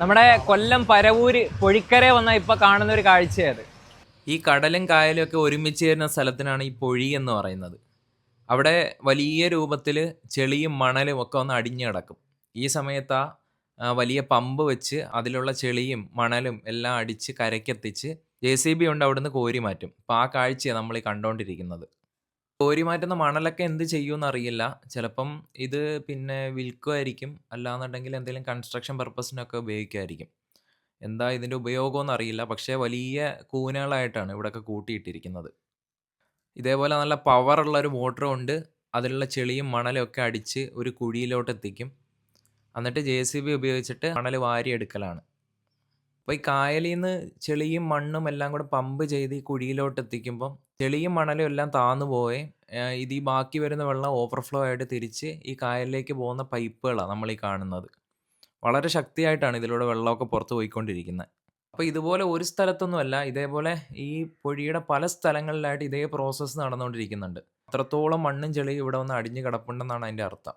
നമ്മുടെ കൊല്ലം പരവൂര് പൊഴിക്കര വന്ന ഇപ്പൊ കാണുന്ന ഒരു കാഴ്ചയത്. ഈ കടലും കായലും ഒക്കെ ഒരുമിച്ച് ചേരുന്ന സ്ഥലത്തിനാണ് ഈ പൊഴി എന്ന് പറയുന്നത്. അവിടെ വലിയ രൂപത്തിൽ ചെളിയും മണലും ഒക്കെ ഒന്ന് അടിഞ്ഞു കിടക്കും. ഈ സമയത്ത് വലിയ പമ്പ് വെച്ച് അതിലുള്ള ചെളിയും മണലും എല്ലാം അടിച്ച് കരയ്ക്കെത്തിച്ച് JCB കൊണ്ട് അവിടുന്ന് കോരി മാറ്റും. അപ്പോൾ ആ കാഴ്ചയാണ് നമ്മൾ ഈ കണ്ടുകൊണ്ടിരിക്കുന്നത്. കോരി മാറ്റുന്ന മണലൊക്കെ എന്ത് ചെയ്യുമെന്ന് അറിയില്ല. ചിലപ്പം ഇത് പിന്നെ വിൽക്കുമായിരിക്കും, അല്ലാന്നുണ്ടെങ്കിൽ എന്തെങ്കിലും കൺസ്ട്രക്ഷൻ പർപ്പസിനൊക്കെ ഉപയോഗിക്കുമായിരിക്കും. എന്താ ഇതിൻ്റെ ഉപയോഗമെന്ന് അറിയില്ല. പക്ഷേ വലിയ കൂനകളായിട്ടാണ് ഇവിടെയൊക്കെ കൂട്ടിയിട്ടിരിക്കുന്നത്. ഇതേപോലെ നല്ല പവറുള്ള ഒരു മോട്ടർ കൊണ്ട് അതിലുള്ള ചെളിയും മണലും ഒക്കെ അടിച്ച് ഒരു കുഴിയിലോട്ട് എത്തിക്കും. എന്നിട്ട് JCB ഉപയോഗിച്ചിട്ട് മണൽ വാരിയെടുക്കലാണ്. അപ്പോൾ ഈ കായലിൽ നിന്ന് ചെളിയും മണ്ണും എല്ലാം കൂടെ പമ്പ് ചെയ്ത് ഈ കുഴിയിലോട്ട് എത്തിക്കുമ്പം ചെളിയും മണലും എല്ലാം താന്നു പോവുകയും ഇത് ഈ ബാക്കി വരുന്ന വെള്ളം ഓവർഫ്ലോ ആയിട്ട് തിരിച്ച് ഈ കായലിലേക്ക് പോകുന്ന പൈപ്പുകളാണ് നമ്മൾ ഈ കാണുന്നത്. വളരെ ശക്തിയായിട്ടാണ് ഇതിലൂടെ വെള്ളമൊക്കെ പുറത്ത് പോയിക്കൊണ്ടിരിക്കുന്നത്. അപ്പോൾ ഇതുപോലെ ഒരു സ്ഥലത്തൊന്നുമല്ല, ഇതേപോലെ ഈ പൊഴിയുടെ പല സ്ഥലങ്ങളിലായിട്ട് ഇതേ പ്രോസസ്സ് നടന്നുകൊണ്ടിരിക്കുന്നുണ്ട്. അത്രത്തോളം മണ്ണും ചെളിയും ഇവിടെ വന്ന് അടിഞ്ഞു കിടപ്പുണ്ടെന്നാണ് അതിൻ്റെ അർത്ഥം.